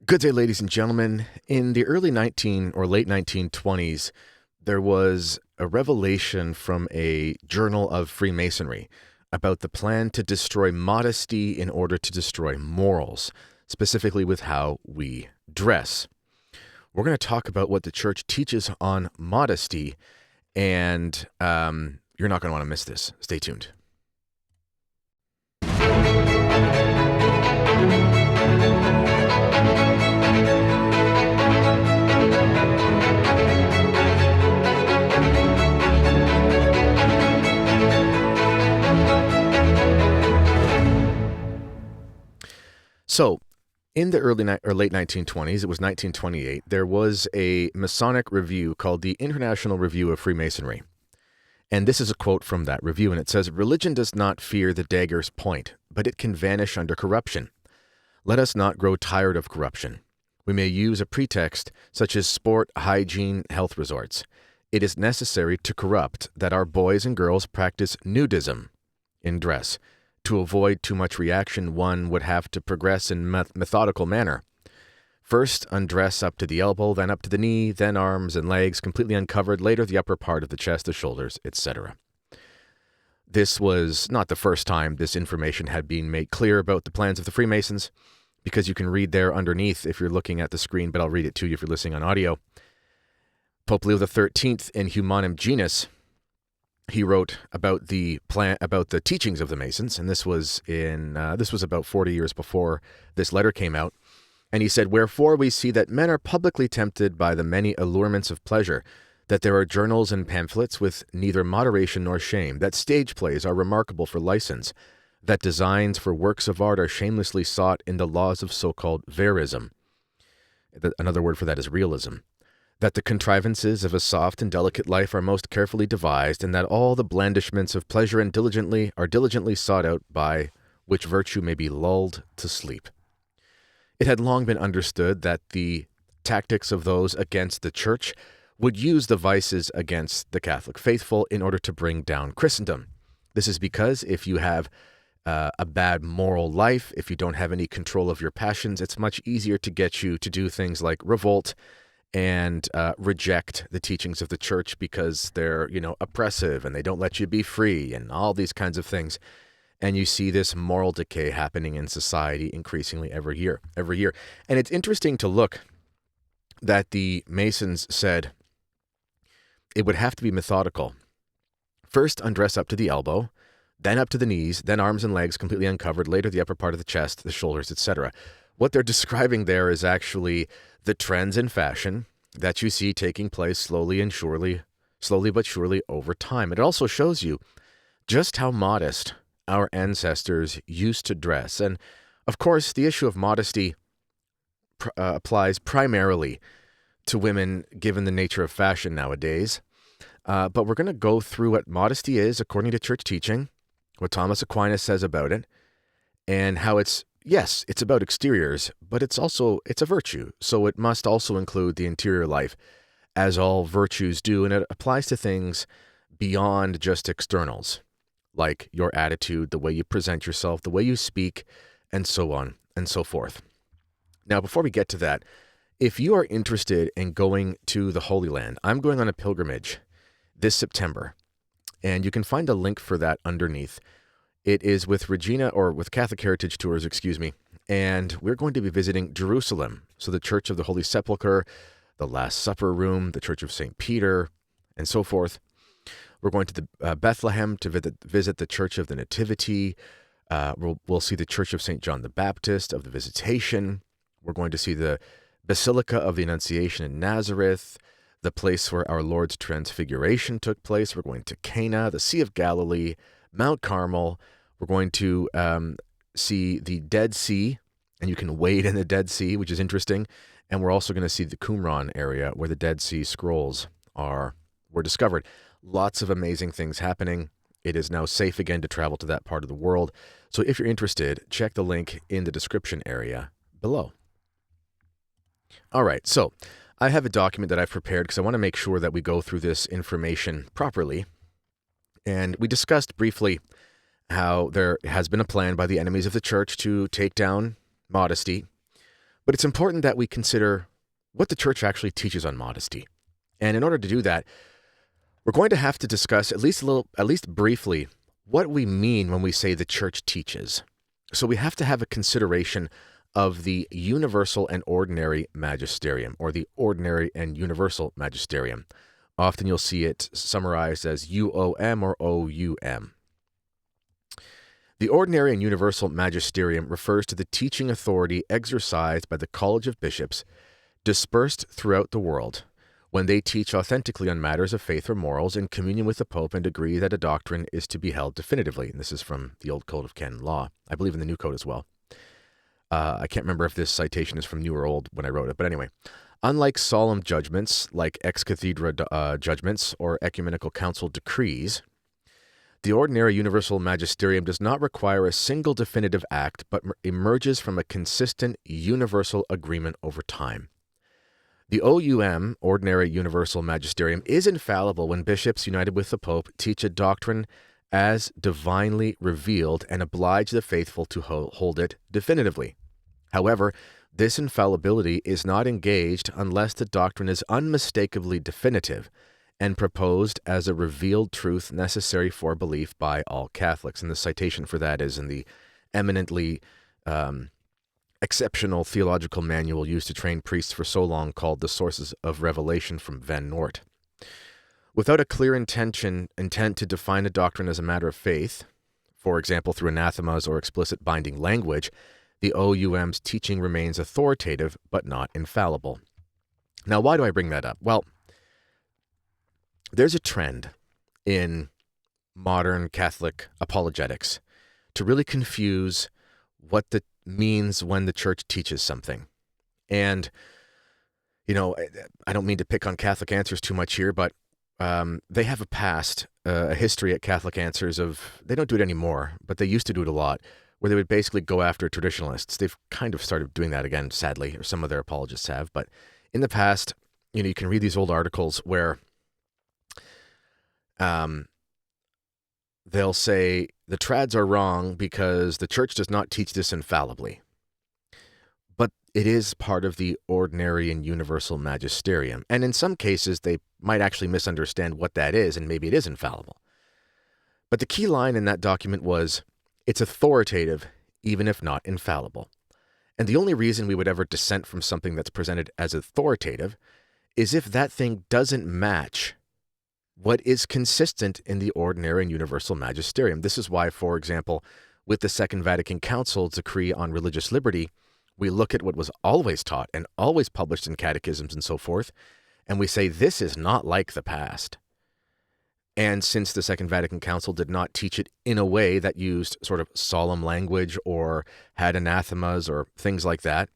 Good day, ladies and gentlemen. In the early 19 or late 1920s, there was a revelation from a journal of Freemasonry about the plan to destroy modesty in order to destroy morals, specifically with how we dress. We're going to talk about what the church teaches on modesty, and you're not going to want to miss this. Stay tuned. So, in the early or late 1920s, it was 1928, there was a Masonic review called the International Review of Freemasonry. And this is a quote from that review, and it says, "Religion does not fear the dagger's point, but it can vanish under corruption. Let us not grow tired of corruption. We may use a pretext such as sport, hygiene, health resorts. It is necessary to corrupt that our boys and girls practice nudism in dress. To avoid too much reaction, one would have to progress in methodical manner. First, undress up to the elbow, then up to the knee, then arms and legs completely uncovered, later the upper part of the chest, the shoulders, etc." This was not the first time this information had been made clear about the plans of the Freemasons, because you can read there underneath if you're looking at the screen, but I'll read it to you if you're listening on audio. Pope Leo XIII in Humanum Genus, he wrote about the plan, about the teachings of the Masons, and this was about 40 years before this letter came out. And he said, "Wherefore we see that men are publicly tempted by the many allurements of pleasure, that there are journals and pamphlets with neither moderation nor shame, that stage plays are remarkable for license, that designs for works of art are shamelessly sought in the laws of so-called verism." Another word for that is realism. "That the contrivances of a soft and delicate life are most carefully devised, and that all the blandishments of pleasure are diligently sought out, by which virtue may be lulled to sleep." It had long been understood that the tactics of those against the church would use the vices against the Catholic faithful in order to bring down Christendom. This is because if you have a bad moral life, if you don't have any control of your passions, it's much easier to get you to do things like revolt and reject the teachings of the church because they're, oppressive and they don't let you be free and all these kinds of things. And you see this moral decay happening in society increasingly every year. And it's interesting to look that the Masons said it would have to be methodical. First, undress up to the elbow, then up to the knees, then arms and legs completely uncovered, later the upper part of the chest, the shoulders, etc. What they're describing there is actually the trends in fashion that you see taking place slowly but surely over time. It also shows you just how modest our ancestors used to dress. And of course, the issue of modesty applies primarily to women, given the nature of fashion nowadays. But we're going to go through what modesty is according to church teaching, what Thomas Aquinas says about it, and how it's about exteriors, but it's a virtue. So it must also include the interior life, as all virtues do. And it applies to things beyond just externals, like your attitude, the way you present yourself, the way you speak, and so on and so forth. Now, before we get to that, if you are interested in going to the Holy Land, I'm going on a pilgrimage this September, and you can find a link for that underneath. It is with with Catholic Heritage Tours, and we're going to be visiting Jerusalem, so the Church of the Holy Sepulchre, the Last Supper Room, the Church of St. Peter, and so forth. We're going to the Bethlehem to visit the Church of the Nativity. We'll see the Church of St. John the Baptist of the Visitation. We're going to see the Basilica of the Annunciation in Nazareth, the place where our Lord's Transfiguration took place. We're going to Cana, the Sea of Galilee, Mount Carmel. We're going to see the Dead Sea, and you can wade in the Dead Sea, which is interesting. And we're also going to see the Qumran area where the Dead Sea Scrolls were discovered. Lots of amazing things happening. It is now safe again to travel to that part of the world. So if you're interested, check the link in the description area below. All right, so I have a document that I've prepared because I want to make sure that we go through this information properly. And we discussed briefly how there has been a plan by the enemies of the church to take down modesty. But it's important that we consider what the church actually teaches on modesty. And in order to do that, we're going to have to discuss at least briefly what we mean when we say the church teaches. So we have to have a consideration of the universal and ordinary magisterium, or the ordinary and universal magisterium. Often you'll see it summarized as UOM or OUM. The ordinary and universal magisterium refers to the teaching authority exercised by the College of Bishops dispersed throughout the world when they teach authentically on matters of faith or morals in communion with the Pope and agree that a doctrine is to be held definitively. And this is from the Old Code of Canon Law. I believe in the New Code as well. I can't remember if this citation is from new or old when I wrote it, but anyway. Unlike solemn judgments, like ex cathedra judgments or ecumenical council decrees, the ordinary universal magisterium does not require a single definitive act, but emerges from a consistent universal agreement over time. The OUM, ordinary universal magisterium, is infallible when bishops united with the Pope teach a doctrine as divinely revealed and oblige the faithful to hold it definitively. However, this infallibility is not engaged unless the doctrine is unmistakably definitive and proposed as a revealed truth necessary for belief by all Catholics. And the citation for that is in the eminently exceptional theological manual used to train priests for so long called The Sources of Revelation from Van Noort. Without a clear intent to define a doctrine as a matter of faith, for example through anathemas or explicit binding language, the OUM's teaching remains authoritative but not infallible. Now, why do I bring that up? Well, there's a trend in modern Catholic apologetics to really confuse what that means when the church teaches something. And, I don't mean to pick on Catholic Answers too much here, but they have a history at Catholic Answers of, they don't do it anymore, but they used to do it a lot, where they would basically go after traditionalists. They've kind of started doing that again, sadly, or some of their apologists have. But in the past, you can read these old articles where they'll say the trads are wrong because the church does not teach this infallibly. But it is part of the ordinary and universal magisterium. And in some cases, they might actually misunderstand what that is, and maybe it is infallible. But the key line in that document was, it's authoritative, even if not infallible. And the only reason we would ever dissent from something that's presented as authoritative is if that thing doesn't match what is consistent in the ordinary and universal magisterium. This is why, for example, with the Second Vatican Council's decree on religious liberty, we look at what was always taught and always published in catechisms and so forth, and we say this is not like the past. And since the Second Vatican Council did not teach it in a way that used sort of solemn language or had anathemas or things like that,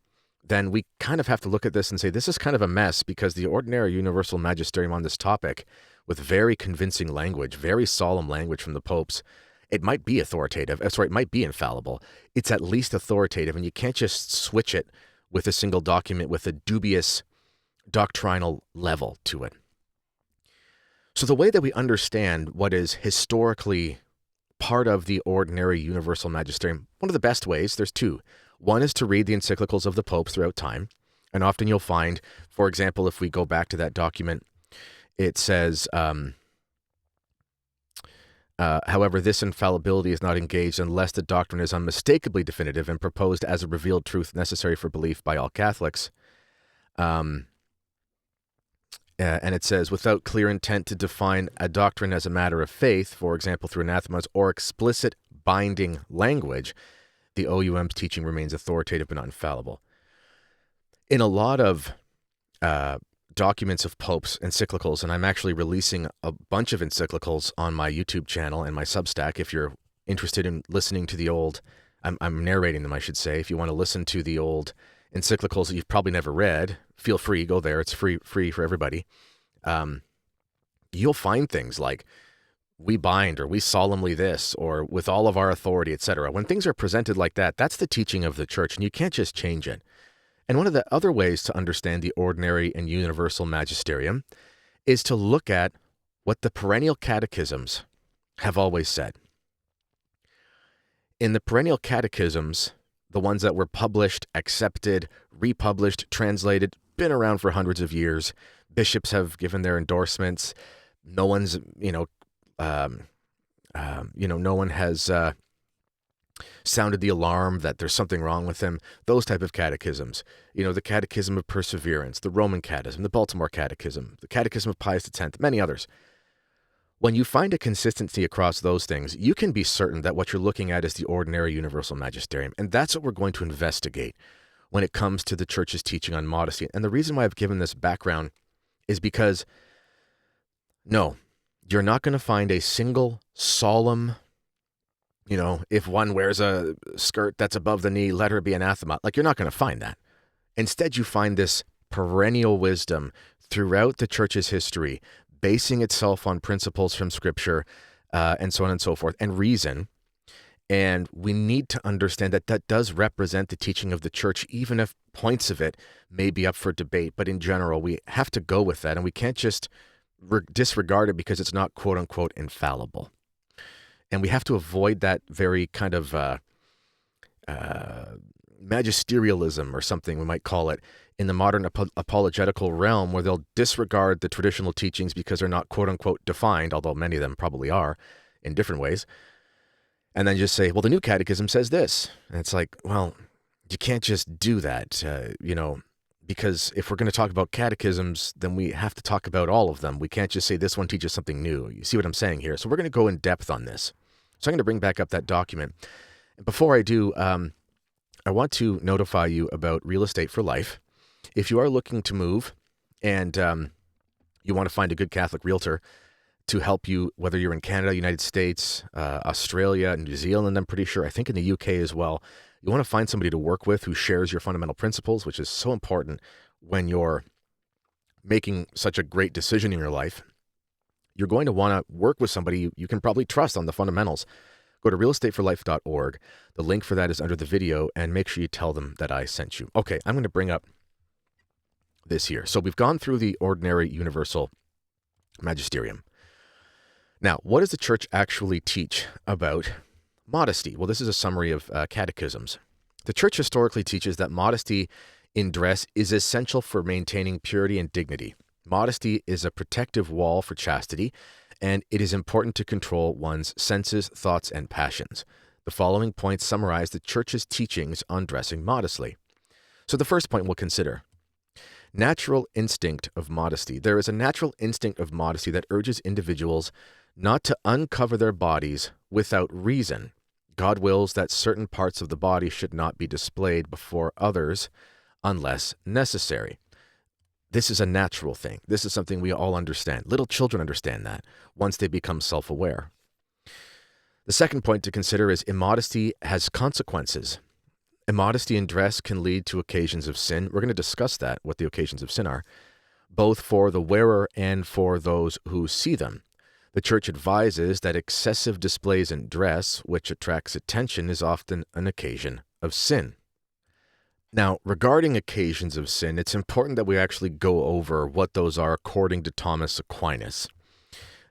then we kind of have to look at this and say this is kind of a mess, because the ordinary universal magisterium on this topic, with very convincing language, very solemn language from the popes, it might be authoritative. It might be infallible. It's at least authoritative, and you can't just switch it with a single document with a dubious doctrinal level to it. So the way that we understand what is historically part of the ordinary universal magisterium, one of the best ways, there's two. One is to read the encyclicals of the popes throughout time. And often you'll find, for example, if we go back to that document, it says, however, this infallibility is not engaged unless the doctrine is unmistakably definitive and proposed as a revealed truth necessary for belief by all Catholics. And it says, without clear intent to define a doctrine as a matter of faith, for example, through anathemas or explicit binding language, the OUM's teaching remains authoritative but not infallible. In a lot of documents of popes, encyclicals, and I'm actually releasing a bunch of encyclicals on my YouTube channel and my Substack. If you're interested in listening to the old, I'm narrating them, I should say. If you want to listen to the old encyclicals that you've probably never read, feel free, go there. It's free for everybody. You'll find things like, we bind, or we solemnly this, or with all of our authority, etc. When things are presented like that, that's the teaching of the church, and you can't just change it. And one of the other ways to understand the ordinary and universal magisterium is to look at what the perennial catechisms have always said. In the perennial catechisms, the ones that were published, accepted, republished, translated, been around for hundreds of years. Bishops have given their endorsements. No one's, no one has sounded the alarm that there's something wrong with them. Those type of catechisms, the Catechism of Perseverance, the Roman Catechism, the Baltimore Catechism, the Catechism of Pius X, many others. When you find a consistency across those things, you can be certain that what you're looking at is the ordinary universal magisterium. And that's what we're going to investigate when it comes to the church's teaching on modesty. And the reason why I've given this background is because, no, you're not going to find a single solemn, if one wears a skirt that's above the knee, let her be anathema. Like, you're not going to find that. Instead, you find this perennial wisdom throughout the church's history, basing itself on principles from Scripture, and so on and so forth, and reason. And we need to understand that that does represent the teaching of the church, even if points of it may be up for debate. But in general, we have to go with that, and we can't just disregard it because it's not quote-unquote infallible. And we have to avoid that very kind of magisterialism or something we might call it in the modern apologetical realm, where they'll disregard the traditional teachings because they're not quote-unquote defined, although many of them probably are in different ways, and then just say, well, the New Catechism says this. And it's like, well, you can't just do that, because if we're going to talk about catechisms, then we have to talk about all of them. We can't just say this one teaches something new. You see what I'm saying here? So we're going to go in depth on this. So I'm going to bring back up that document. Before I do, I want to notify you about Real Estate for Life. If you are looking to move and you want to find a good Catholic realtor to help you, whether you're in Canada, United States, Australia, New Zealand, I'm pretty sure, I think in the UK as well, you want to find somebody to work with who shares your fundamental principles, which is so important when you're making such a great decision in your life. You're going to want to work with somebody you can probably trust on the fundamentals. Go to realestateforlife.org. The link for that is under the video, and make sure you tell them that I sent you. Okay, I'm going to bring up this here. So we've gone through the ordinary universal magisterium. Now, what does the church actually teach about modesty? Well, this is a summary of catechisms. The church historically teaches that modesty in dress is essential for maintaining purity and dignity. Modesty is a protective wall for chastity, and it is important to control one's senses, thoughts, and passions. The following points summarize the church's teachings on dressing modestly. So the first point we'll consider: natural instinct of modesty. There is a natural instinct of modesty that urges individuals not to uncover their bodies without reason. God wills that certain parts of the body should not be displayed before others unless necessary. This is a natural thing. This is something we all understand. Little children understand that once they become self-aware. The second point to consider is immodesty has consequences. Immodesty in dress can lead to occasions of sin. We're going to discuss that, what the occasions of sin are, both for the wearer and for those who see them. The church advises that excessive displays in dress, which attracts attention, is often an occasion of sin. Now, regarding occasions of sin, it's important that we actually go over what those are according to Thomas Aquinas.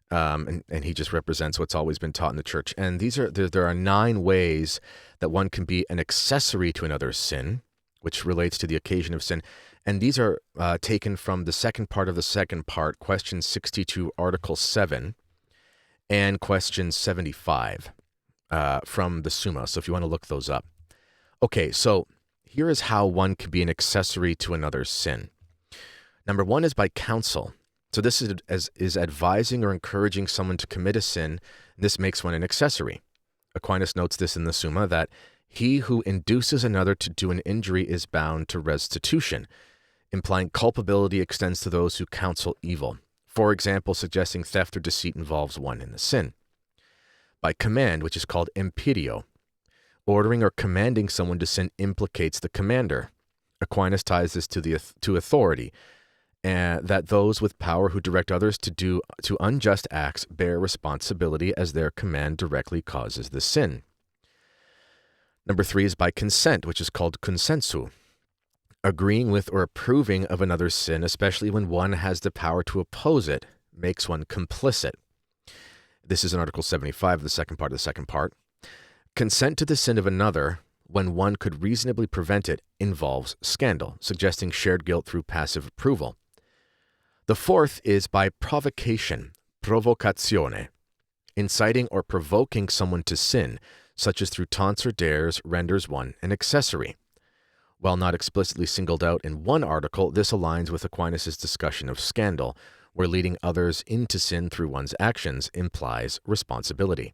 And he just represents what's always been taught in the church. And there are 9 ways that one can be an accessory to another's sin, which relates to the occasion of sin. And these are taken from the second part of the second part, question 62, article 7, and question 75 from the Summa. So if you want to look those up. Okay, so here is how one can be an accessory to another's sin. Number 1 is by counsel. So this is advising or encouraging someone to commit a sin. This makes one an accessory. Aquinas notes this in the Summa, that he who induces another to do an injury is bound to restitution, implying culpability extends to those who counsel evil. For example, suggesting theft or deceit involves one in the sin. By command, which is called imperio. Ordering or commanding someone to sin implicates the commander. Aquinas ties this to authority, and that those with power who direct others to unjust acts bear responsibility as their command directly causes the sin. Number 3 is by consent, which is called consensu. Agreeing with or approving of another's sin, especially when one has the power to oppose it, makes one complicit. This is in Article 75, the second part of the second part. Consent to the sin of another, when one could reasonably prevent it involves scandal, suggesting shared guilt through passive approval. The fourth is by provocation, provocazione. Inciting or provoking someone to sin, such as through taunts or dares, renders one an accessory. While not explicitly singled out in one article, this aligns with Aquinas' discussion of scandal, where leading others into sin through one's actions implies responsibility.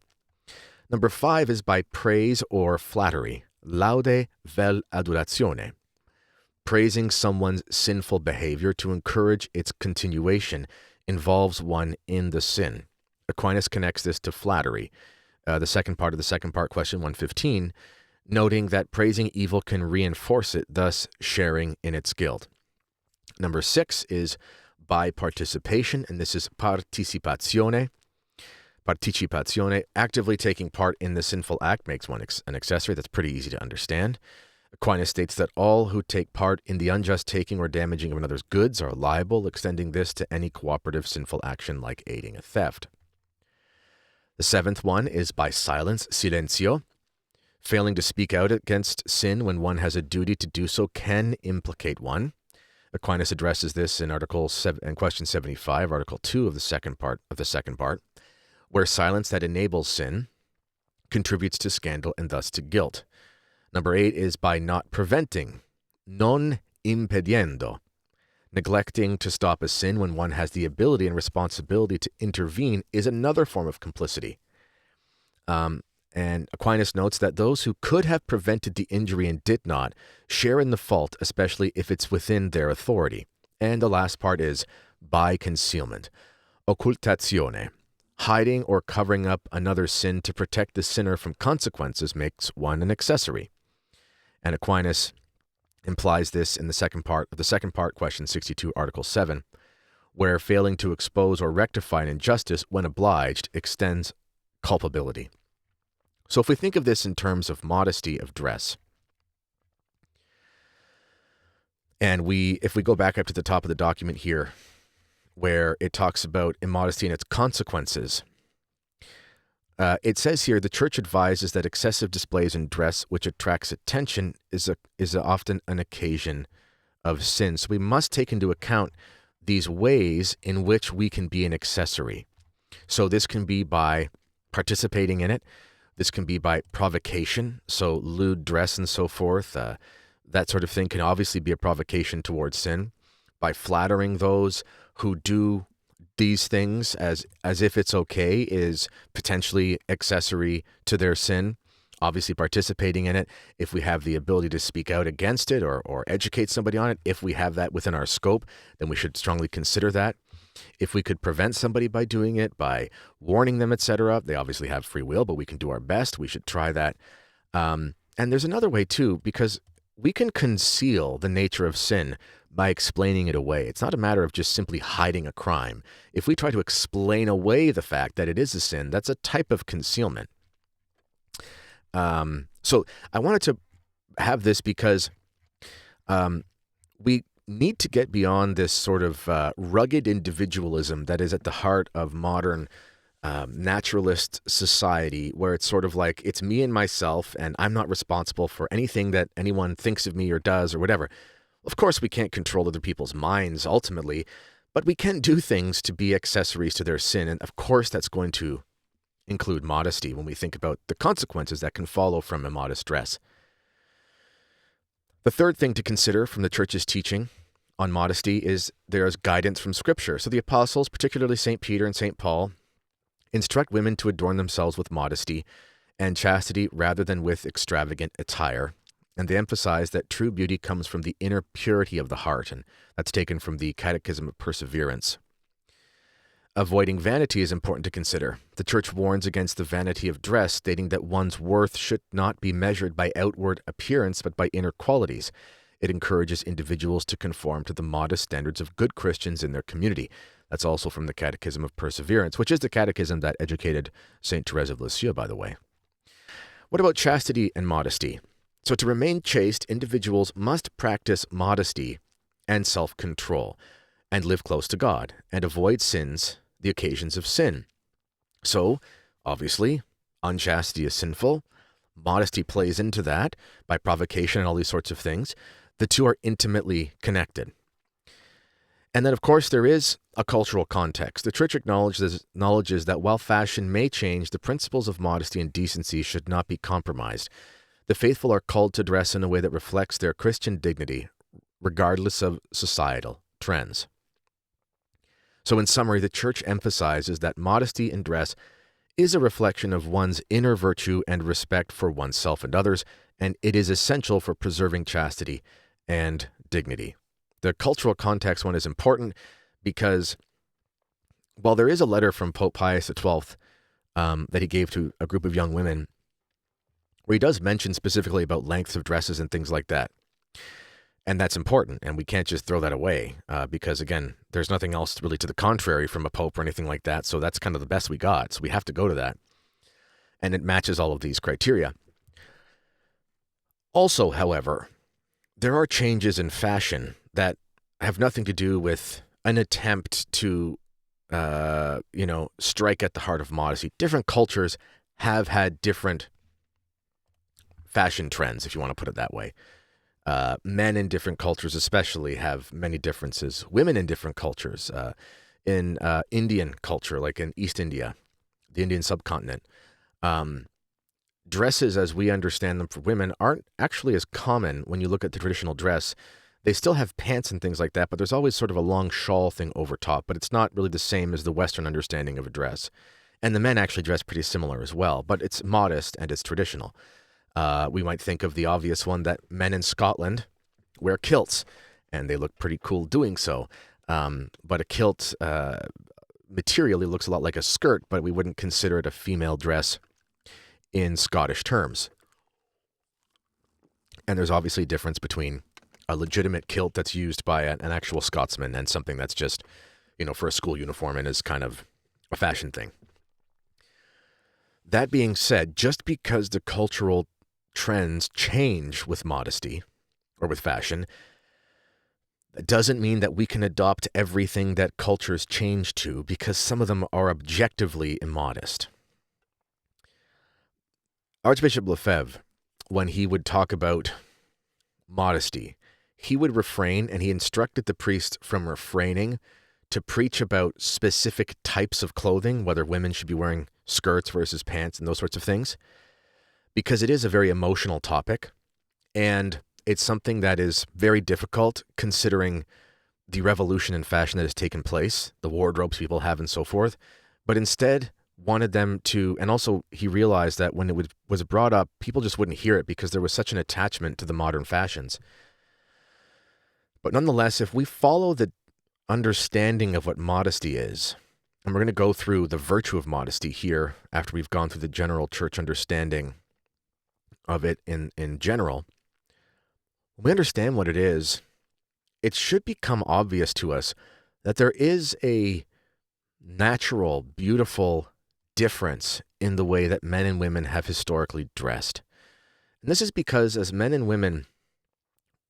Number 5 is by praise or flattery, laude vel adulazione. Praising someone's sinful behavior to encourage its continuation involves one in the sin. Aquinas connects this to flattery, the second part of the second part, question 115, noting that praising evil can reinforce it, thus sharing in its guilt. Number 6 is by participation, and this is participazione. Participazione, actively taking part in the sinful act makes one an accessory. That's pretty easy to understand. Aquinas states that all who take part in the unjust taking or damaging of another's goods are liable, extending this to any cooperative sinful action like aiding a theft. The 7th one is by silence, silencio. Failing to speak out against sin when one has a duty to do so can implicate one. Aquinas addresses this in question 75, Article 2 of the second part, where silence that enables sin contributes to scandal and thus to guilt. Number 8 is by not preventing, non impediendo. Neglecting to stop a sin when one has the ability and responsibility to intervene is another form of complicity. And Aquinas notes that those who could have prevented the injury and did not share in the fault, especially if it's within their authority. And the last part is by concealment, occultazione. Hiding or covering up another's sin to protect the sinner from consequences makes one an accessory. And Aquinas implies this in the second part, question 62, Article 7, where failing to expose or rectify an injustice when obliged extends culpability. So if we think of this in terms of modesty of dress, and if we go back up to the top of the document here, where it talks about immodesty and its consequences, it says here, the Church advises that excessive displays in dress which attracts attention is often an occasion of sin. So we must take into account these ways in which we can be an accessory. So this can be by participating in it. This can be by provocation, so lewd dress and so forth. That sort of thing can obviously be a provocation towards sin. By flattering those who do these things as if it's okay is potentially accessory to their sin. Obviously participating in it, if we have the ability to speak out against it or educate somebody on it, if we have that within our scope, then we should strongly consider that. If we could prevent somebody by doing it, by warning them, etc., they obviously have free will, but we can do our best. We should try that. And there's another way too, because we can conceal the nature of sin by explaining it away. It's not a matter of just simply hiding a crime. If we try to explain away the fact that it is a sin, that's a type of concealment. So I wanted to have this because we need to get beyond this sort of rugged individualism that is at the heart of modern naturalist society, where it's sort of like it's me and myself, and I'm not responsible for anything that anyone thinks of me or does or whatever. Of course, we can't control other people's minds ultimately, but we can do things to be accessories to their sin. And of course, that's going to include modesty when we think about the consequences that can follow from immodest dress. The third thing to consider from the Church's teaching on modesty is there's guidance from Scripture. So the apostles, particularly St. Peter and St. Paul, instruct women to adorn themselves with modesty and chastity rather than with extravagant attire. And they emphasize that true beauty comes from the inner purity of the heart, and that's taken from the Catechism of Perseverance. Avoiding vanity is important to consider. The Church warns against the vanity of dress, stating that one's worth should not be measured by outward appearance, but by inner qualities. It encourages individuals to conform to the modest standards of good Christians in their community. That's also from the Catechism of Perseverance, which is the catechism that educated St. Therese of Lisieux, by the way. What about chastity and modesty? So to remain chaste, individuals must practice modesty and self-control and live close to God and avoid sins, the occasions of sin. So, obviously, unchastity is sinful, Modesty plays into that by provocation and all these sorts of things. The two are intimately connected. And then, of course, there is a cultural context. The church acknowledges that while fashion may change, the principles of modesty and decency should not be compromised. The faithful are called to dress in a way that reflects their Christian dignity, regardless of societal trends. So in summary, the church emphasizes that modesty in dress is a reflection of one's inner virtue and respect for oneself and others, and it is essential for preserving chastity and dignity. The cultural context one is important because while there is a letter from Pope Pius XII that he gave to a group of young women, where he does mention specifically about lengths of dresses and things like that. And that's important, and we can't just throw that away because, again, there's nothing else really to the contrary from a pope or anything like that, so that's kind of the best we got, so we have to go to that. And it matches all of these criteria. Also, however, there are changes in fashion that have nothing to do with an attempt to, strike at the heart of modesty. Different cultures have had different fashion trends, if you want to put it that way. Men in different cultures especially have many differences. Women in different cultures, in Indian culture, like in East India, the Indian subcontinent, dresses as we understand them for women aren't actually as common when you look at the traditional dress. They still have pants and things like that, but there's always sort of a long shawl thing over top, but it's not really the same as the Western understanding of a dress. And the men actually dress pretty similar as well, but it's modest and it's traditional. We might think of the obvious one that men in Scotland wear kilts, and they look pretty cool doing so. But a kilt materially looks a lot like a skirt, but we wouldn't consider it a female dress in Scottish terms. And there's obviously a difference between a legitimate kilt that's used by an actual Scotsman and something that's just, for a school uniform and is kind of a fashion thing. That being said, just because the cultural trends change with modesty or with fashion, that doesn't mean that we can adopt everything that cultures change to, because some of them are objectively immodest. Archbishop Lefebvre, when he would talk about modesty, he would refrain, and he instructed the priest from refraining to preach about specific types of clothing, whether women should be wearing skirts versus pants and those sorts of things, because it is a very emotional topic, and it's something that is very difficult considering the revolution in fashion that has taken place, the wardrobes people have and so forth, but instead wanted them to, and also he realized that when it was brought up, people just wouldn't hear it because there was such an attachment to the modern fashions. But nonetheless, if we follow the understanding of what modesty is, and we're going to go through the virtue of modesty here after we've gone through the general church understanding of it in general, when we understand what it is, it should become obvious to us that there is a natural, beautiful difference in the way that men and women have historically dressed. And this is because as men and women,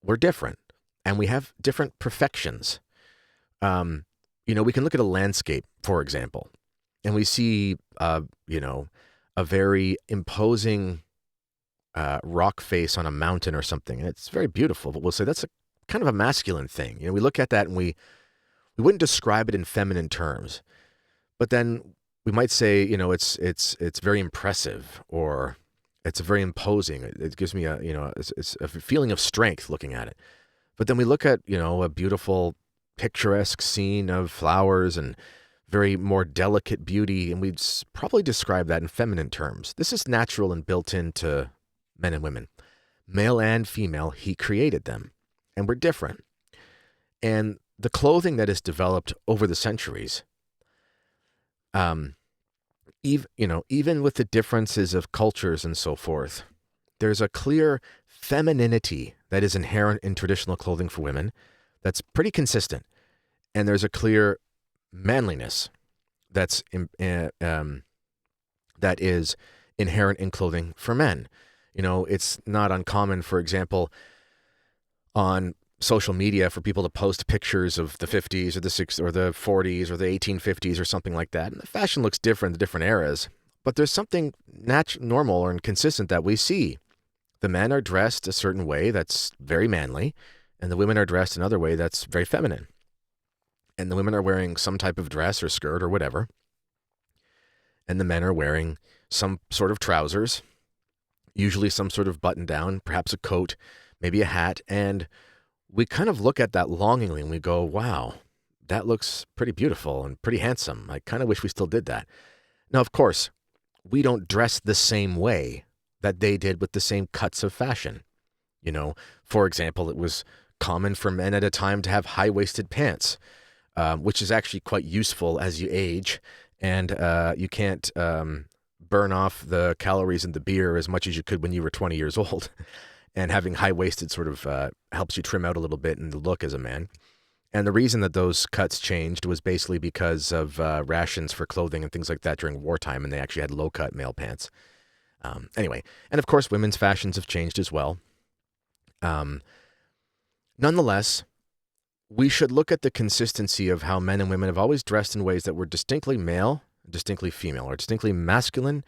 we're different, and we have different perfections. We can look at a landscape, for example, and we see, a very imposing rock face on a mountain or something, and it's very beautiful, but we'll say that's a kind of a masculine thing. We look at that and we wouldn't describe it in feminine terms, but then we might say, it's very impressive, or it's very imposing. It gives me it's a feeling of strength looking at it. But then we look at, a beautiful, picturesque scene of flowers and very more delicate beauty, and we'd probably describe that in feminine terms. This is natural and built into men and women. Male and female, he created them, and we're different. And the clothing that is developed over the centuries, even with the differences of cultures and so forth, there's a clear femininity that is inherent in traditional clothing for women that's pretty consistent. And there's a clear manliness that is inherent in clothing for men. It's not uncommon, for example, on social media for people to post pictures of the 50s or the 60s or the 40s or the 1850s or something like that. And the fashion looks different in different eras, But there's something normal or consistent that we see. The men are dressed a certain way that's very manly, and the women are dressed another way that's very feminine. And the women are wearing some type of dress or skirt or whatever, and the men are wearing some sort of trousers, usually some sort of button down, perhaps a coat, maybe a hat, and we kind of look at that longingly and we go, wow, that looks pretty beautiful and pretty handsome. I kind of wish we still did that. Now, of course, we don't dress the same way that they did with the same cuts of fashion. You know, for example, it was common for men at a time to have high-waisted pants, which is actually quite useful as you age, and you can't burn off the calories in the beer as much as you could when you were 20 years old. And having high-waisted sort of helps you trim out a little bit in the look as a man. And the reason that those cuts changed was basically because of rations for clothing and things like that during wartime, and they actually had low-cut male pants. Anyway, and of course, women's fashions have changed as well. Nonetheless, we should look at the consistency of how men and women have always dressed in ways that were distinctly male, distinctly female, or distinctly masculine,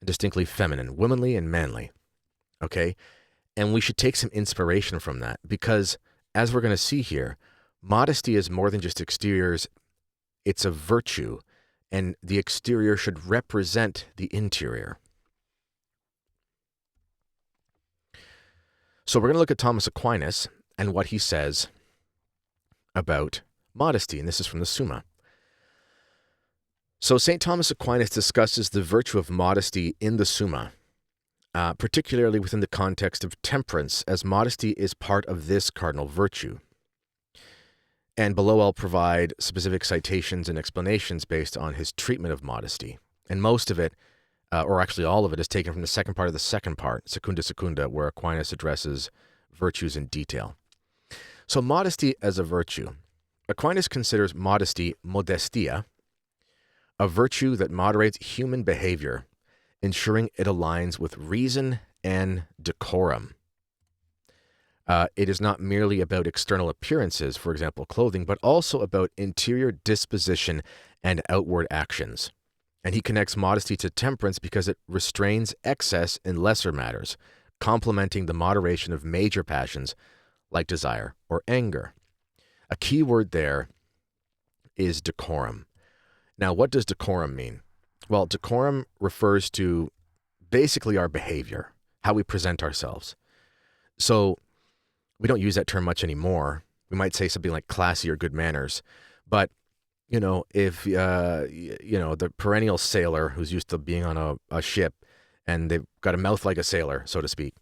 and distinctly feminine, womanly and manly. Okay? And we should take some inspiration from that because, as we're going to see here, modesty is more than just exteriors. It's a virtue, and the exterior should represent the interior. So we're going to look at Thomas Aquinas and what he says about modesty, and this is from the Summa. So St. Thomas Aquinas discusses the virtue of modesty in the Summa, particularly within the context of temperance, as modesty is part of this cardinal virtue. And below I'll provide specific citations and explanations based on his treatment of modesty. And most of it, or actually all of it, is taken from the second part of the second part, Secunda Secunda, where Aquinas addresses virtues in detail. So modesty as a virtue. Aquinas considers modesty, modestia, a virtue that moderates human behavior, ensuring it aligns with reason and decorum. It is not merely about external appearances, for example, clothing, but also about interior disposition and outward actions. And he connects modesty to temperance because it restrains excess in lesser matters, complementing the moderation of major passions like desire or anger. A key word there is decorum. Now, what does decorum mean? Well, decorum refers to basically our behavior, how we present ourselves. So we don't use that term much anymore. We might say something like classy or good manners. But, you know, if, the perennial sailor who's used to being on a ship and they've got a mouth like a sailor, so to speak,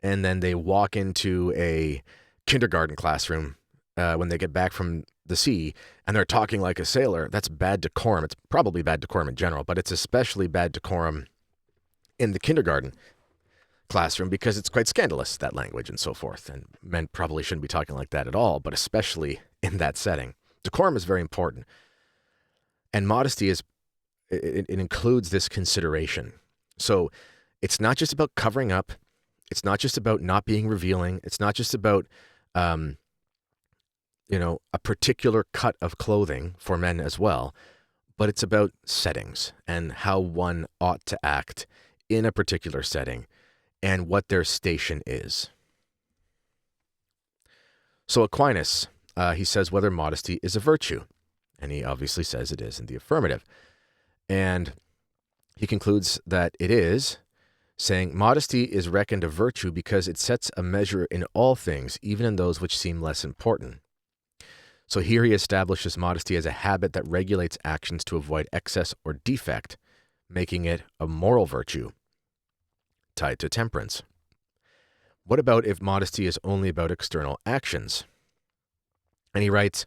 and then they walk into a kindergarten classroom when they get back from the sea and they're talking like a sailor, that's bad decorum. It's probably bad decorum in general, but it's especially bad decorum in the kindergarten classroom because it's quite scandalous, that language and so forth. And men probably shouldn't be talking like that at all, but especially in that setting. Decorum is very important. And modesty it includes this consideration. So it's not just about covering up. It's not just about not being revealing. It's not just about, a particular cut of clothing for men as well, but it's about settings and how one ought to act in a particular setting and what their station is. So Aquinas, he says whether modesty is a virtue, and he obviously says it is in the affirmative. And he concludes that it is, saying, modesty is reckoned a virtue because it sets a measure in all things, even in those which seem less important. So here he establishes modesty as a habit that regulates actions to avoid excess or defect, making it a moral virtue tied to temperance. What about if modesty is only about external actions? And he writes,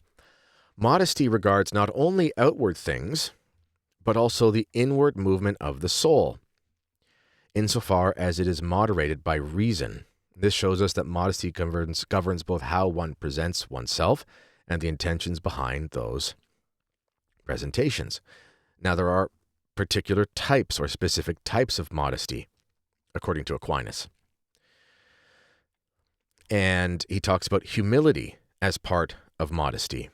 modesty regards not only outward things, but also the inward movement of the soul, insofar as it is moderated by reason. This shows us that modesty governs both how one presents oneself and the intentions behind those presentations. Now, there are particular types or specific types of modesty, according to Aquinas. And he talks about humility as part of modesty.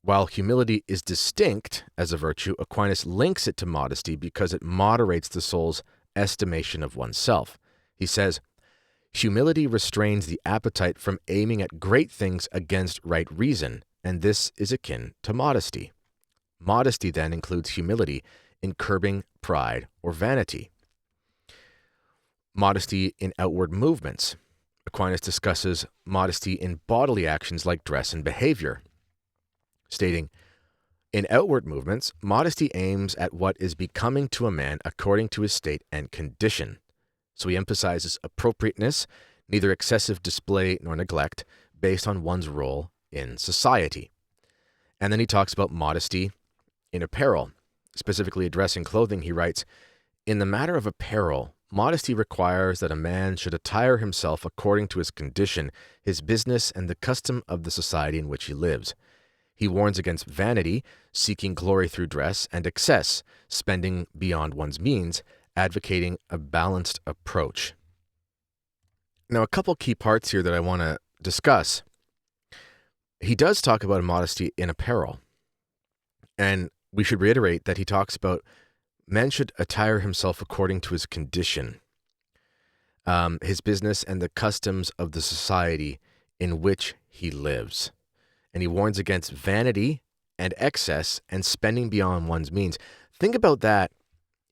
While humility is distinct as a virtue, Aquinas links it to modesty because it moderates the soul's estimation of oneself. He says, humility restrains the appetite from aiming at great things against right reason, and this is akin to modesty. Modesty then includes humility in curbing pride or vanity. Modesty in outward movements. Aquinas discusses modesty in bodily actions like dress and behavior, stating, in outward movements, modesty aims at what is becoming to a man according to his state and condition. So he emphasizes appropriateness, neither excessive display nor neglect, based on one's role in society. And then he talks about modesty in apparel, specifically addressing clothing. He writes, in the matter of apparel, modesty requires that a man should attire himself according to his condition, his business, and the custom of the society in which he lives. He warns against vanity, seeking glory through dress, and excess, spending beyond one's means, advocating a balanced approach. Now, a couple key parts here that I want to discuss. He does talk about modesty in apparel, and we should reiterate that he talks about man should attire himself according to his condition, his business, and the customs of the society in which he lives. And he warns against vanity and excess and spending beyond one's means. Think about that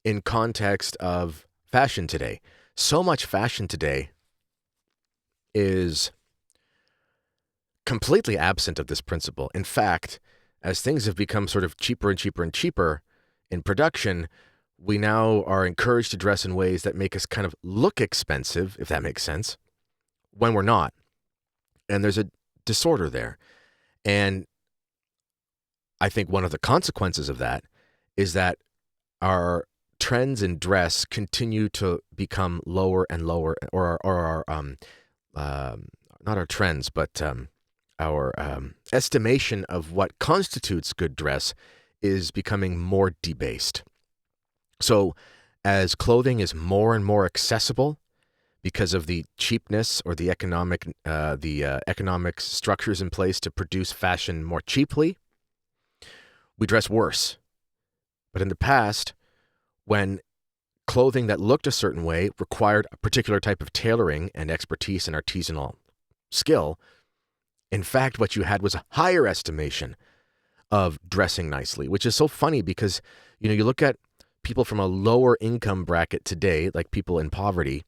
in context of fashion today. So much fashion today is completely absent of this principle. In fact, as things have become sort of cheaper and cheaper and cheaper in production, we now are encouraged to dress in ways that make us kind of look expensive, if that makes sense, when we're not. And there's a disorder there. And I think one of the consequences of that is that our trends in dress continue to become lower and lower, or our not our trends, but our estimation of what constitutes good dress is becoming more debased. So as clothing is more and more accessible because of the cheapness or the economic structures in place to produce fashion more cheaply, we dress worse. But in the past, when clothing that looked a certain way required a particular type of tailoring and expertise and artisanal skill, in fact, what you had was a higher estimation of dressing nicely, which is so funny because, you look at people from a lower income bracket today, like people in poverty,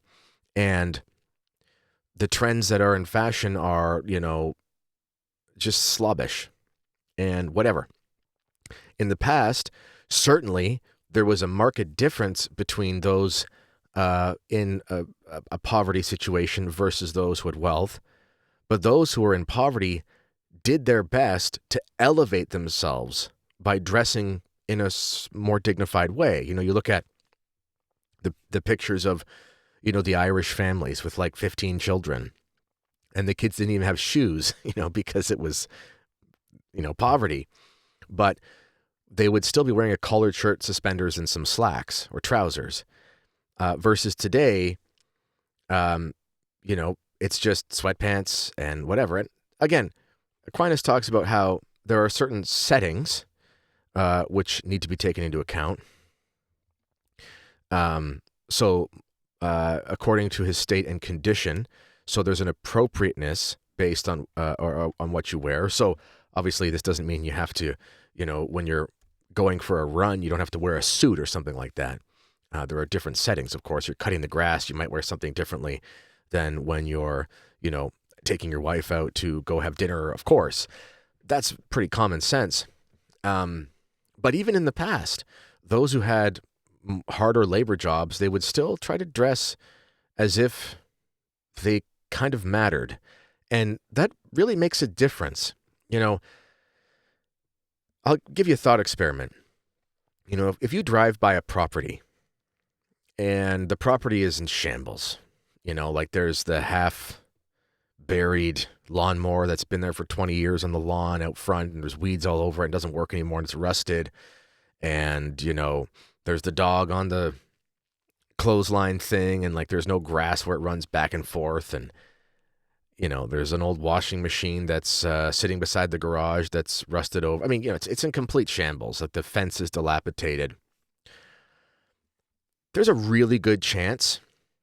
and the trends that are in fashion are, just slobbish and whatever. In the past, certainly there was a marked difference between those in a poverty situation versus those who had wealth. But those who were in poverty did their best to elevate themselves by dressing in a more dignified way. You look at the pictures of, the Irish families with like 15 children, and the kids didn't even have shoes, because it was, poverty. But they would still be wearing a collared shirt, suspenders, and some slacks or trousers. Versus today, it's just sweatpants and whatever. And again, Aquinas talks about how there are certain settings which need to be taken into account. According to his state and condition, so there's an appropriateness based on or on what you wear. So obviously, this doesn't mean you have to, when you're going for a run, you don't have to wear a suit or something like that. There are different settings, of course. You're cutting the grass, you might wear something differently than when you're, taking your wife out to go have dinner, of course. That's pretty common sense. But even in the past, those who had harder labor jobs, they would still try to dress as if they kind of mattered. And that really makes a difference. I'll give you a thought experiment. If you drive by a property and the property is in shambles, like there's the half buried lawnmower that's been there for 20 years on the lawn out front, and there's weeds all over it and doesn't work anymore and it's rusted. And, there's the dog on the clothesline thing, and like there's no grass where it runs back and forth. And, There's an old washing machine that's sitting beside the garage that's rusted over. I mean, it's in complete shambles. Like the fence is dilapidated. There's a really good chance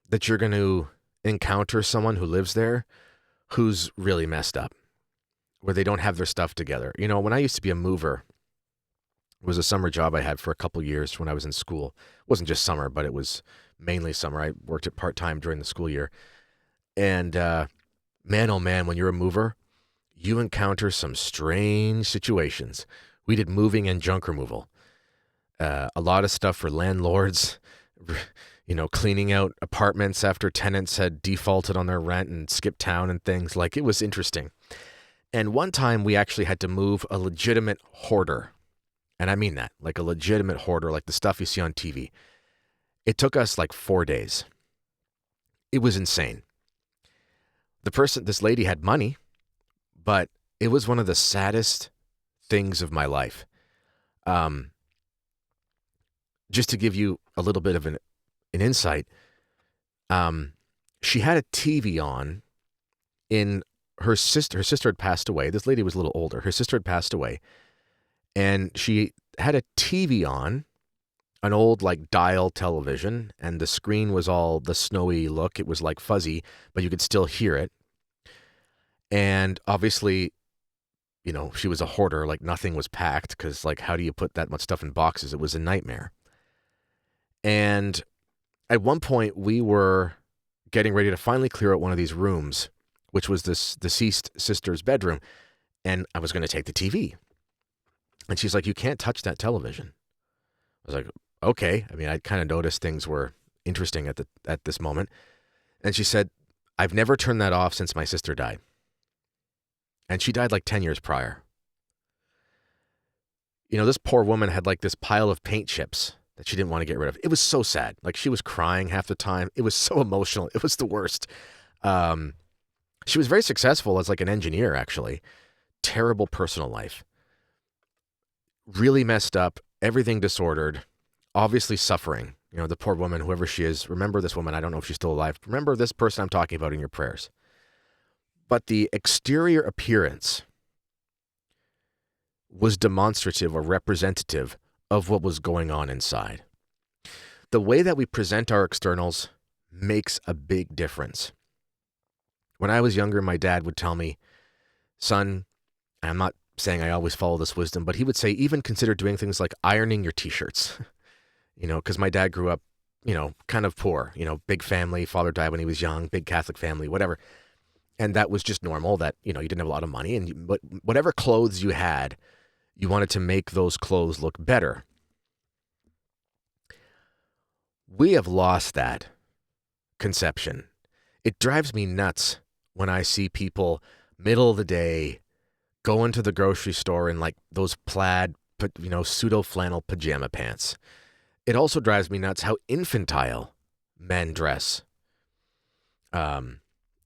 that you're going to encounter someone who lives there who's really messed up, where they don't have their stuff together. When I used to be a mover, it was a summer job I had for a couple years when I was in school. It wasn't just summer, but it was mainly summer. I worked it part-time during the school year. And man, oh man, when you're a mover, you encounter some strange situations. We did moving and junk removal. A lot of stuff for landlords, cleaning out apartments after tenants had defaulted on their rent and skipped town and things. Like, it was interesting. And one time we actually had to move a legitimate hoarder. And I mean that, like a legitimate hoarder, like the stuff you see on TV. It took us like 4 days. It was insane. This lady had money, but it was one of the saddest things of my life. Just to give you a little bit of an insight, she had a TV on in her sister. Her sister had passed away. This lady was a little older. Her sister had passed away. And she had a TV on, an old like dial television, and the screen was all the snowy look. It was like fuzzy, but you could still hear it. And obviously, she was a hoarder, like nothing was packed because like, how do you put that much stuff in boxes? It was a nightmare. And at one point we were getting ready to finally clear out one of these rooms, which was this deceased sister's bedroom. And I was going to take the TV. And she's like, "You can't touch that television." I was like, "Okay." I mean, I kind of noticed things were interesting at this moment. And she said, "I've never turned that off since my sister died." And she died like 10 years prior. This poor woman had like this pile of paint chips that she didn't want to get rid of. It was so sad. Like, she was crying half the time. It was so emotional. It was the worst. She was very successful as like an engineer, actually. Terrible personal life. Really messed up, everything disordered, obviously suffering. The poor woman, whoever she is, remember this woman. I don't know if she's still alive. Remember this person I'm talking about in your prayers. But the exterior appearance was demonstrative or representative of what was going on inside. The way that we present our externals makes a big difference. When I was younger, my dad would tell me, "Son," I'm not saying I always follow this wisdom, but he would say, even consider doing things like ironing your t-shirts, because my dad grew up, kind of poor, big family, father died when he was young, big Catholic family, whatever. And that was just normal that, you didn't have a lot of money, and but whatever clothes you had, you wanted to make those clothes look better. We have lost that conception. It drives me nuts when I see people middle of the day go into the grocery store in like those plaid, pseudo flannel pajama pants. It also drives me nuts how infantile men dress.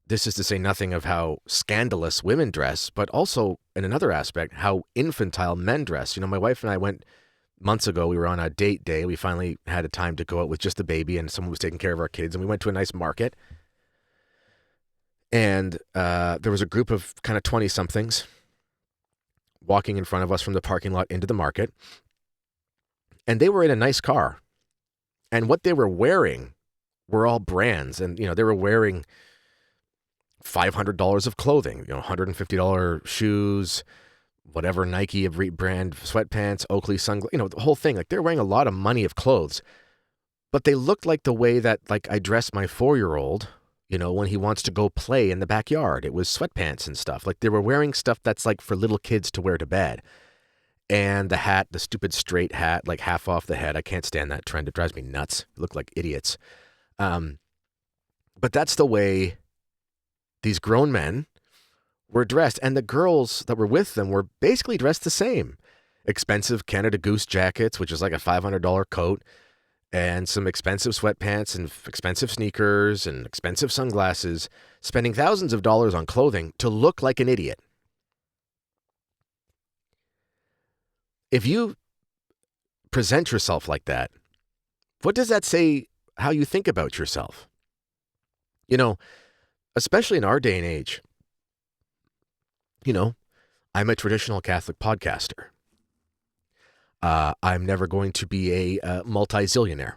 This is to say nothing of how scandalous women dress, but also in another aspect, how infantile men dress. My wife and I went months ago. We were on a date day. We finally had a time to go out with just the baby, and someone was taking care of our kids. And we went to a nice market. And there was a group of kind of 20-somethings walking in front of us from the parking lot into the market. And they were in a nice car. And what they were wearing were all brands. And, they were wearing $500 of clothing, $150 shoes, whatever Nike brand sweatpants, Oakley sunglasses, the whole thing. Like, they're wearing a lot of money of clothes. But they looked like the way that, like, I dress my 4-year-old, when he wants to go play in the backyard. It was sweatpants and stuff. Like, they were wearing stuff that's like for little kids to wear to bed. And the hat, the stupid straight hat, like half off the head. I can't stand that trend. It drives me nuts. They look like idiots. But that's the way these grown men were dressed. And the girls that were with them were basically dressed the same. Expensive Canada Goose jackets, which is like a $500 coat, and some expensive sweatpants and expensive sneakers and expensive sunglasses, spending thousands of dollars on clothing to look like an idiot. If you present yourself like that, what does that say how you think about yourself? Especially in our day and age, You know, I'm a traditional Catholic podcaster. I'm never going to be a multi-zillionaire.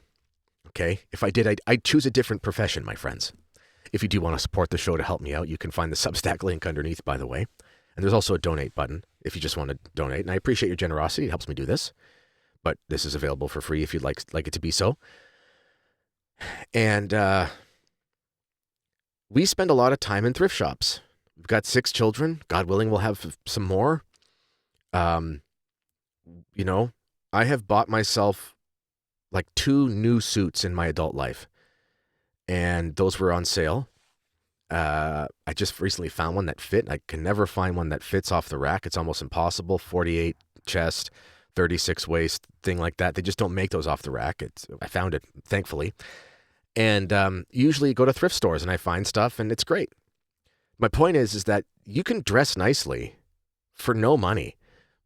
Okay? If I did, I'd choose a different profession, my friends. If you do want to support the show to help me out, you can find the Substack link underneath, by the way. And there's also a donate button if you just want to donate. And I appreciate your generosity. It helps me do this. But this is available for free if you'd like it to be so. And we spend a lot of time in thrift shops. We've got 6 children. God willing, we'll have some more. You know, I have bought myself like 2 new suits in my adult life. And those were on sale. I just recently found one that fit. I can never find one that fits off the rack. It's almost impossible. 48 chest, 36 waist, thing like that. They just don't make those off the rack. I found it, thankfully. And usually go to thrift stores and I find stuff and it's great. My point is that you can dress nicely for no money,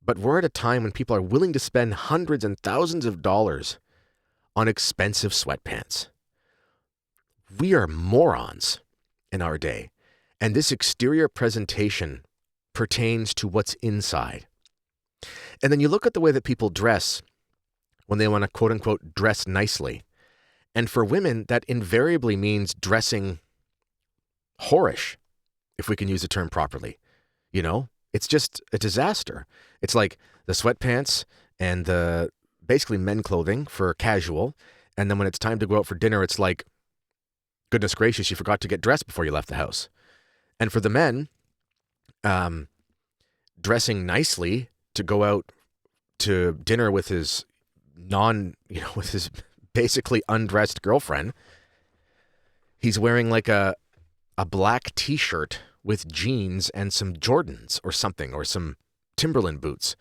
but we're at a time when people are willing to spend hundreds and thousands of dollars on expensive sweatpants. We are morons in our day, and this exterior presentation pertains to what's inside. And then you look at the way that people dress when they want to quote-unquote dress nicely. And for women, that invariably means dressing whorish, if we can use the term properly. You know, it's just a disaster. It's like the sweatpants and the basically men clothing for casual. And then when it's time to go out for dinner, it's like, goodness gracious, you forgot to get dressed before you left the house. And for the men, dressing nicely to go out to dinner with his with his basically undressed girlfriend, he's wearing like a black t-shirt with jeans and some Jordans or something, or some Timberland boots,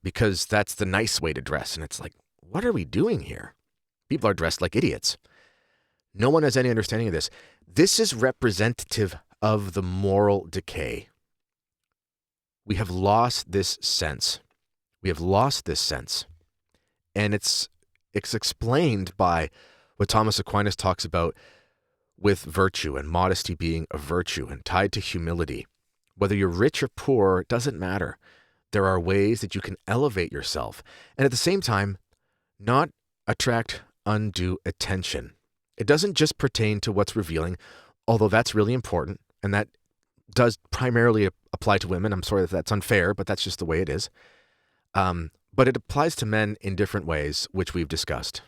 because that's the nice way to dress. And it's like, what are we doing here? People are dressed like idiots. No one has any understanding of this. This is representative of the moral decay. We have lost this sense. And it's explained by what Thomas Aquinas talks about with virtue and modesty being a virtue and tied to humility. Whether you're rich or poor, it doesn't matter. There are ways that you can elevate yourself and at the same time not attract undue attention. It doesn't just pertain to what's revealing, although that's really important, and that does primarily apply to women. I'm sorry if that's unfair, but that's just the way it is. But it applies to men in different ways, which we've discussed.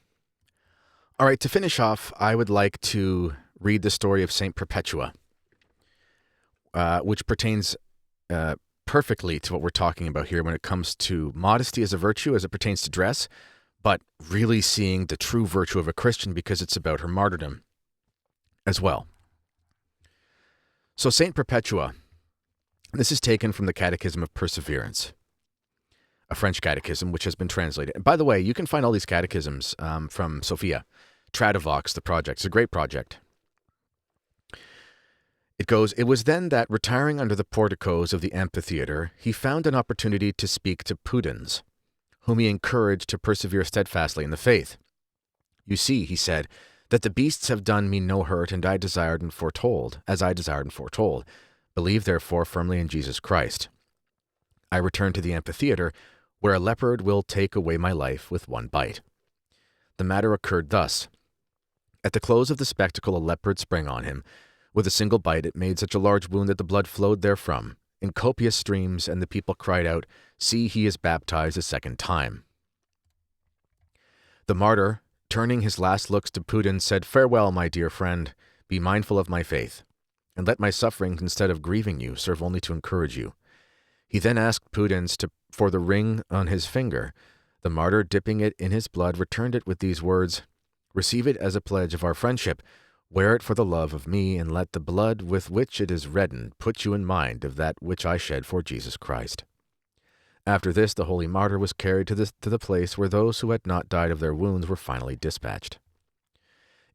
All right, to finish off, I would like to read the story of Saint Perpetua, which pertains perfectly to what we're talking about here when it comes to modesty as a virtue, as it pertains to dress, but really seeing the true virtue of a Christian because it's about her martyrdom as well. So Saint Perpetua, this is taken from the Catechism of Perseverance, a French catechism which has been translated. And by the way, you can find all these catechisms from Sophia, Tradivox, the project. It's a great project. It goes, "It was then that, retiring under the porticos of the amphitheater, he found an opportunity to speak to Pudens, whom he encouraged to persevere steadfastly in the faith. 'You see,' he said, 'that the beasts have done me no hurt, and I desired and foretold, as I desired and foretold. Believe therefore firmly in Jesus Christ. I return to the amphitheater, where a leopard will take away my life with one bite.' The matter occurred thus. At the close of the spectacle, a leopard sprang on him. With a single bite, it made such a large wound that the blood flowed therefrom in copious streams, and the people cried out, 'See, he is baptized a second time.' The martyr, turning his last looks to Pudens, said, 'Farewell, my dear friend. Be mindful of my faith, and let my sufferings, instead of grieving you, serve only to encourage you.' He then asked Pudens for the ring on his finger. The martyr, dipping it in his blood, returned it with these words, 'Receive it as a pledge of our friendship. Wear it for the love of me, and let the blood with which it is reddened put you in mind of that which I shed for Jesus Christ.' After this, the holy martyr was carried to the place where those who had not died of their wounds were finally dispatched.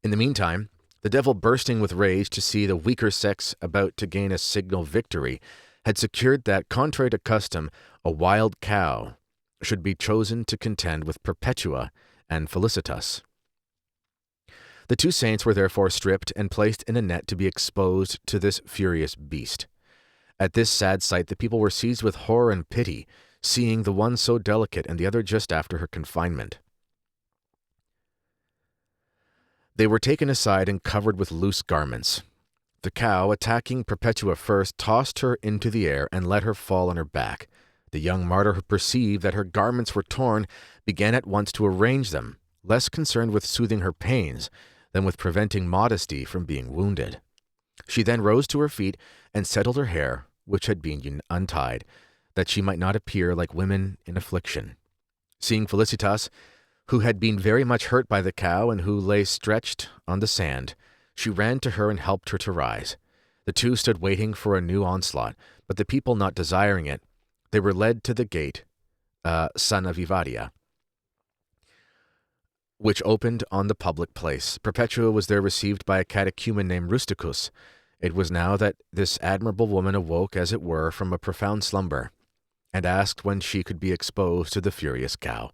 In the meantime, the devil, bursting with rage to see the weaker sex about to gain a signal victory, had secured that, contrary to custom, a wild cow should be chosen to contend with Perpetua and Felicitas. The 2 saints were therefore stripped and placed in a net to be exposed to this furious beast. At this sad sight, the people were seized with horror and pity, seeing the one so delicate and the other just after her confinement. They were taken aside and covered with loose garments. The cow, attacking Perpetua first, tossed her into the air and let her fall on her back. The young martyr, who perceived that her garments were torn, began at once to arrange them, less concerned with soothing her pains than with preventing Modesty from being wounded. She then rose to her feet and settled her hair, which had been untied, that she might not appear like women in affliction. Seeing Felicitas, who had been very much hurt by the cow and who lay stretched on the sand, she ran to her and helped her to rise. The two stood waiting for a new onslaught, but the people not desiring it, they were led to the gate, Sana Vivaria, which opened on the public place. Perpetua was there received by a catechumen named Rusticus. It was now that this admirable woman awoke, as it were, from a profound slumber, and asked when she could be exposed to the furious cow.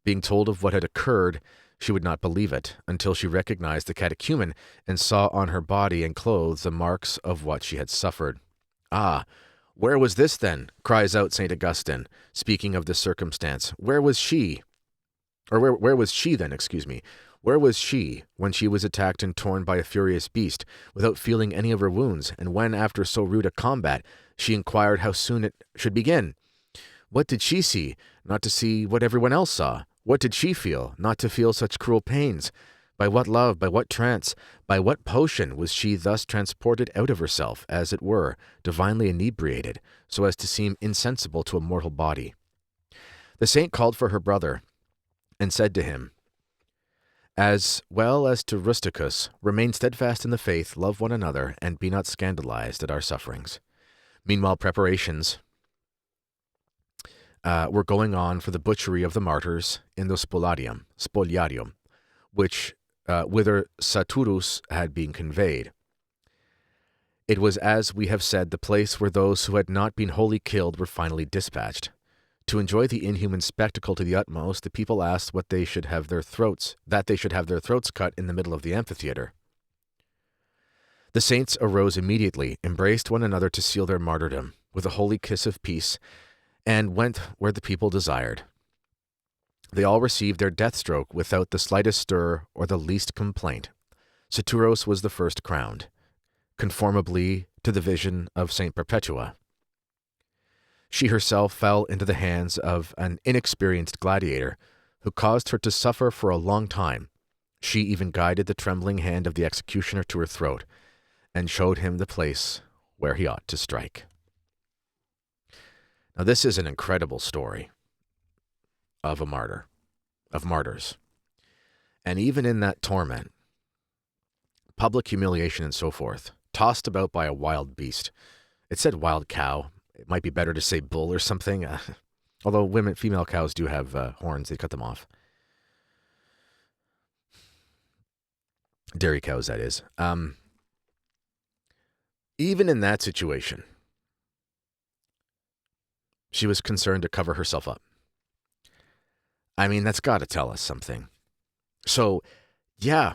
Being told of what had occurred, she would not believe it, until she recognized the catechumen and saw on her body and clothes the marks of what she had suffered. "Ah, where was this then?" cries out St. Augustine, speaking of this circumstance. Where was she then, Where was she when she was attacked and torn by a furious beast, without feeling any of her wounds, and when, after so rude a combat, she inquired how soon it should begin? What did she see? Not to see what everyone else saw. What did she feel? Not to feel such cruel pains. By what love, by what trance, by what potion was she thus transported out of herself, as it were, divinely inebriated, so as to seem insensible to a mortal body? The saint called for her brother, and said to him, as well as to Rusticus, remain steadfast in the faith, love one another, and be not scandalized at our sufferings. Meanwhile, preparations were going on for the butchery of the martyrs in the spoliarium, whither Saturus had been conveyed. It was, as we have said, the place where those who had not been wholly killed were finally dispatched. To enjoy the inhuman spectacle to the utmost, the people asked that they should have their throats cut in the middle of the amphitheater. The saints arose immediately, embraced one another to seal their martyrdom with a holy kiss of peace, and went where the people desired. They all received their death stroke without the slightest stir or the least complaint. Saturos was the first crowned, conformably to the vision of Saint Perpetua. She herself fell into the hands of an inexperienced gladiator, who caused her to suffer for a long time. She even guided the trembling hand of the executioner to her throat, and showed him the place where he ought to strike. Now, this is an incredible story of a martyr, of martyrs. And even in that torment, public humiliation and so forth, tossed about by a wild beast. It said wild cow. It might be better to say bull or something. Although female cows do have horns, they cut them off. Dairy cows, that is. Even in that situation, she was concerned to cover herself up. I mean, that's got to tell us something. So, yeah,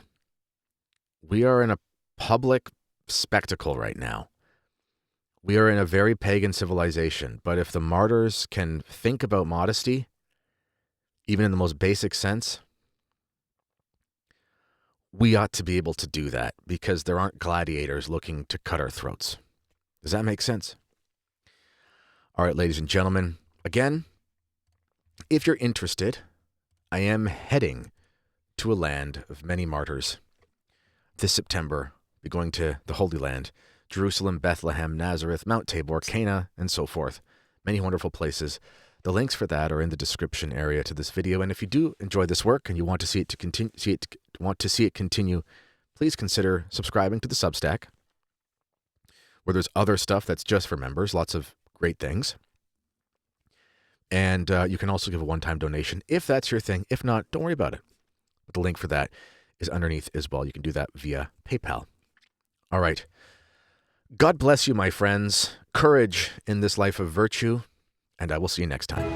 we are in a public spectacle right now. We are in a very pagan civilization, but if the martyrs can think about modesty, even in the most basic sense, we ought to be able to do that, because there aren't gladiators looking to cut our throats. Does that make sense? All right, ladies and gentlemen, again, if you're interested, I am heading to a land of many martyrs. This September, I'll be going to the Holy Land, Jerusalem, Bethlehem, Nazareth, Mount Tabor, Cana, and so forth. Many wonderful places. The links for that are in the description area to this video. And if you do enjoy this work and you want to see it continue, please consider subscribing to the Substack, where there's other stuff that's just for members, lots of great things. And you can also give a one-time donation if that's your thing. If not, don't worry about it. But the link for that is underneath as well. You can do that via PayPal. All right. God bless you, my friends. Courage in this life of virtue, and I will see you next time.